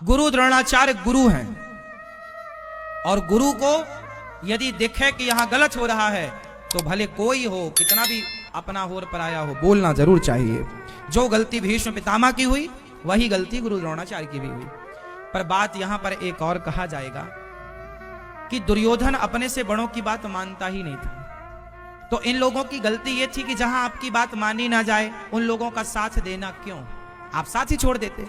गुरु द्रोणाचार्य गुरु हैं और गुरु को यदि दिखे कि यहां गलत हो रहा है तो भले कोई हो, कितना भी अपना हो और पराया हो, बोलना जरूर चाहिए। जो गलती भीष्म पितामह की हुई वही गलती गुरु द्रोणाचार्य की भी हुई। पर बात यहां पर एक और कहा जाएगा कि दुर्योधन अपने से बड़ों की बात मानता ही नहीं था। तो इन लोगों की गलती यह थी कि जहां आपकी बात मानी ना जाए उन लोगों का साथ देना क्यों? आप साथ ही छोड़ देते,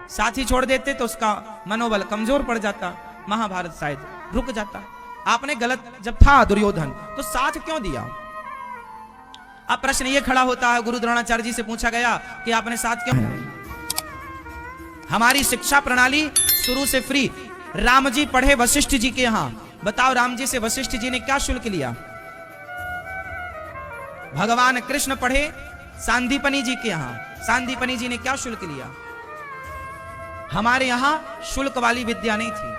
साथ ही छोड़ देते तो उसका मनोबल कमजोर पड़ जाता, महाभारत शायद रुक जाता। आपने गलत जब था दुर्योधन तो साथ क्यों दिया? अब प्रश्न ये खड़ा होता है, गुरु द्रोणाचार्य जी से पूछा गया कि आपने साथ क्यों? हमारी शिक्षा प्रणाली शुरू से फ्री। राम जी पढ़े वशिष्ठ जी के यहां, बताओ राम जी से वशिष्ठ जी ने क्या शुल्क लिया? भगवान कृष्ण पढ़े सांदीपनी जी के यहां, सांदीपनी जी ने क्या शुल्क लिया? हमारे यहां शुल्क वाली विद्या नहीं थी।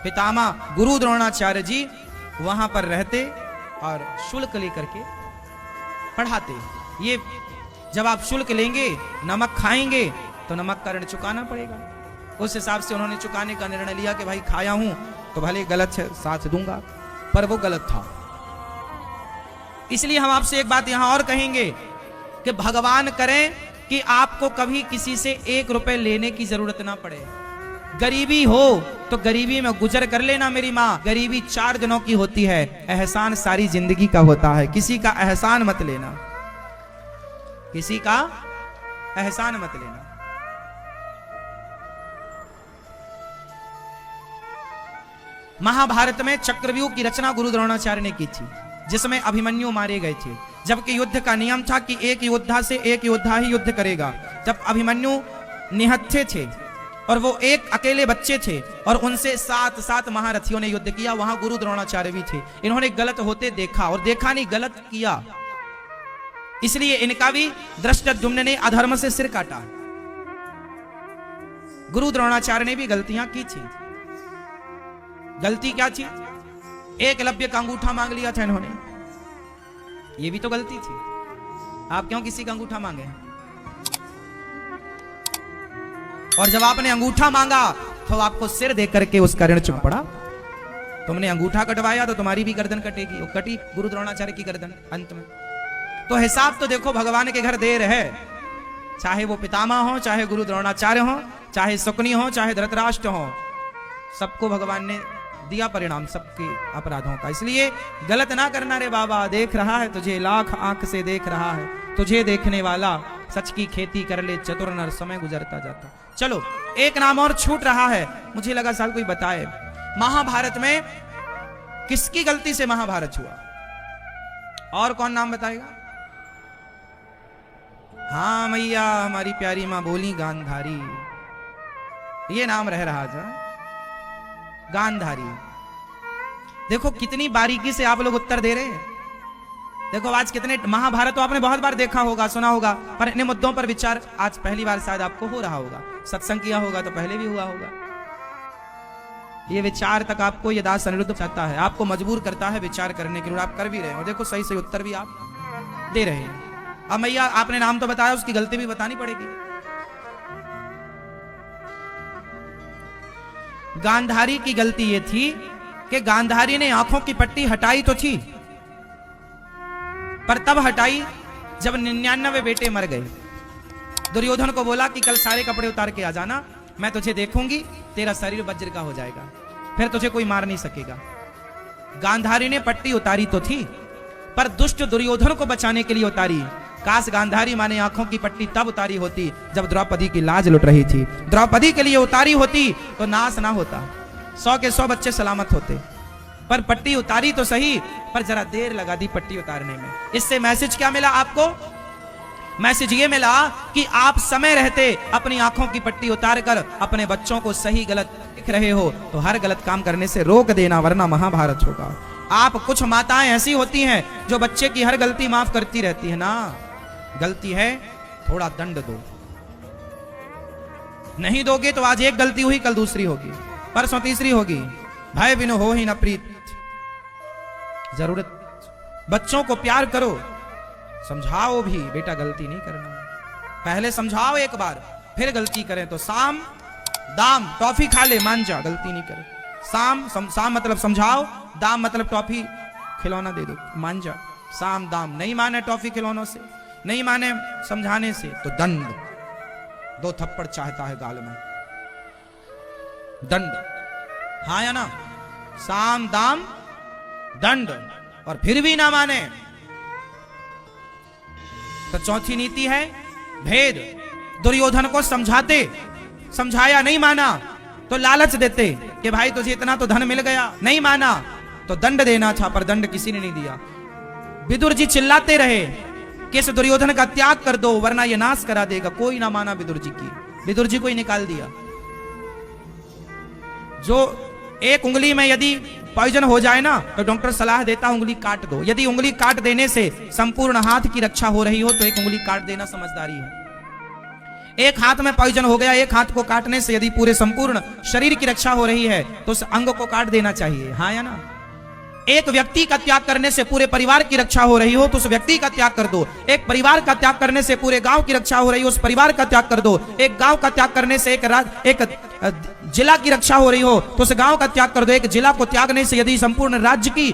पितामह गुरु द्रोणाचार्य जी वहां पर रहते और शुल्क लेकर के पढ़ाते। ये जब आप शुल्क लेंगे, नमक खाएंगे तो नमक का ऋण चुकाना पड़ेगा। उस हिसाब से उन्होंने चुकाने का निर्णय लिया कि भाई खाया हूं तो भले गलत है साथ दूंगा, पर वो गलत था। इसलिए हम आपसे एक बात यहां और कहेंगे कि भगवान करें कि आपको कभी किसी से 1 रुपए लेने की जरूरत ना पड़े। गरीबी हो तो गरीबी में गुजर कर लेना मेरी माँ। गरीबी 4 दिनों की होती है, एहसान सारी जिंदगी का होता है। किसी का एहसान मत लेना, किसी का एहसान मत लेना। महाभारत में चक्रव्यूह की रचना गुरु द्रोणाचार्य ने की थी, जिसमें अभिमन्यु मारे गए थे। जबकि युद्ध का नियम था कि एक योद्धा से एक योद्धा ही युद्ध करेगा। जब अभिमन्यु निहत्थे थे और वो एक अकेले बच्चे थे और उनसे 7 महारथियों ने युद्ध किया, वहां गुरु द्रोणाचार्य भी थे। इन्होंने गलत होते देखा और देखा नहीं, गलत किया। इसलिए इनका भी धृष्टद्युम्न ने अधर्म से सिर काटा। गुरु द्रोणाचार्य ने भी गलतियां की थी। गलती क्या थी? एकलव्य का अंगूठा मांग लिया था इन्होंने, ये भी तो गलती थी। आप क्यों किसी का अंगूठा मांगे? और जब आपने अंगूठा मांगा तो आपको सिर दे करके उसका ऋण चुक पड़ा। तुमने अंगूठा कटवाया तो तुम्हारी भी गर्दन कटेगी। वो कटी गुरु द्रोणाचार्य की गर्दन अंत में। तो हिसाब तो देखो, भगवान के घर देर है। चाहे वो पितामह हो, चाहे गुरु द्रोणाचार्य हो, चाहे शुकनी हो, चाहे धृतराष्ट्र हो, सबको भगवान ने दिया परिणाम सबके अपराधों का। इसलिए गलत ना करना रे बाबा, देख रहा है तुझे, लाख आंख से देख रहा है तुझे देखने वाला। सच की खेती कर ले चतुर नर, समय गुजरता जाता। चलो एक नाम और छूट रहा है, मुझे लगा साल कोई बताए। महाभारत में किसकी गलती से महाभारत हुआ? और कौन नाम बताएगा? हाँ मैया, हमारी प्यारी मां बोली गांधारी, ये नाम रह रहा था, गांधारी। देखो कितनी बारीकी से आप लोग उत्तर दे रहे हैं। देखो आज कितने, महाभारत तो आपने बहुत बार देखा होगा, सुना होगा, पर इन मुद्दों पर विचार आज पहली बार शायद आपको हो रहा होगा। सत्संग किया होगा तो पहले भी हुआ होगा। ये विचार तक आपको ये दास अनिरुद्ध चाहता है, आपको मजबूर करता है विचार करने के लिए, आप कर भी रहे हो। देखो सही उत्तर भी आप दे रहे हैं। अब मैया आपने नाम तो बताया, उसकी गलती भी बतानी पड़ेगी। गांधारी की गलती यह थी कि गांधारी ने आंखों की पट्टी हटाई तो थी, पर तब हटाई जब 99 बेटे मर गए। दुर्योधन को बोला कि कल सारे कपड़े उतार के आ जाना, मैं तुझे देखूंगी, तेरा शरीर वज्र का हो जाएगा, फिर तुझे कोई मार नहीं सकेगा। गांधारी ने पट्टी उतारी तो थी, पर दुष्ट दुर्योधन को बचाने के लिए उतारी। काश गांधारी माने आंखों की पट्टी तब उतारी होती जब द्रौपदी की लाज लुट रही थी। द्रौपदी के लिए उतारी होती तो नाश ना होता, 100 के 100 बच्चे सलामत होते। पर पट्टी उतारी तो सही, पर जरा देर लगा दी पट्टी उतारने में। इससे मैसेज क्या मिला आपको? मैसेज ये मिला कि आप समय रहते अपनी आंखों की पट्टी उतारकर अपने बच्चों को सही गलत दिख रहे हो तो हर गलत काम करने से रोक देना, वरना महाभारत होगा। आप कुछ माताएं ऐसी होती हैं जो बच्चे की हर गलती माफ करती रहती है ना। गलती है, थोड़ा दंड दो, नहीं दोगे तो आज एक गलती हुई, कल दूसरी होगी, परसों तीसरी होगी। भय बिनु हो ही न प्रीत। जरूरत बच्चों को प्यार करो, समझाओ भी, बेटा गलती नहीं करना। पहले समझाओ एक बार, फिर गलती करें तो शाम दाम टॉफी खा ले, मान जा, गलती नहीं करे। साम मतलब समझाओ, दाम मतलब टॉफी खिलौना दे दो, मान जा। साम दाम, नहीं माने टॉफी खिलौनों से, नहीं माने समझाने से, तो दंड, 2 थप्पड़ चाहता है गाल में, दंड। हाँ या ना? साम दाम दंड। और फिर भी ना माने तो चौथी नीति है भेद। दुर्योधन को समझाते, समझाया, नहीं माना तो लालच देते कि भाई तुझे इतना तो धन मिल गया, नहीं माना तो दंड देना था, पर दंड किसी ने नहीं दिया। विदुर जी चिल्लाते रहे कि इस दुर्योधन का त्याग कर दो वरना यह नाश करा देगा, कोई ना माना विदुर जी की। विदुर जी को ही निकाल दिया। जो एक उंगली में यदि पॉइजन हो जाए ना तो डॉक्टर सलाह देता उंगली काट दो। यदि उंगली काट देने से संपूर्ण हाथ की रक्षा हो रही हो तो एक उंगली काट देना समझदारी है। एक हाथ में पॉइजन हो गया, एक हाथ को काटने से यदि पूरे संपूर्ण शरीर की रक्षा हो रही है तो उस अंग को काट देना चाहिए। हाँ या ना? एक व्यक्ति का त्याग करने से पूरे परिवार की रक्षा हो रही हो तो उस व्यक्ति का त्याग कर दो। एक परिवार का त्याग करने से पूरे गांव की रक्षा हो रही हो, उस परिवार का त्याग कर दो। एक गांव का त्याग करने से एक जिला की रक्षा हो रही हो तो उस गांव का त्याग कर दो। एक जिला को त्यागने से यदि संपूर्ण राज्य की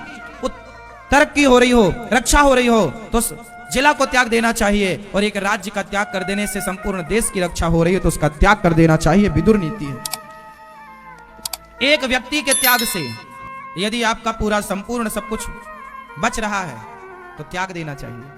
तरक्की हो रही हो, रक्षा हो रही हो तो उस जिला को त्याग देना चाहिए। और एक राज्य का त्याग कर देने से संपूर्ण देश की रक्षा हो रही है तो उसका त्याग कर देना चाहिए। विदुर नीति है। एक व्यक्ति के त्याग से यदि आपका पूरा संपूर्ण सब कुछ बच रहा है तो त्याग देना चाहिए।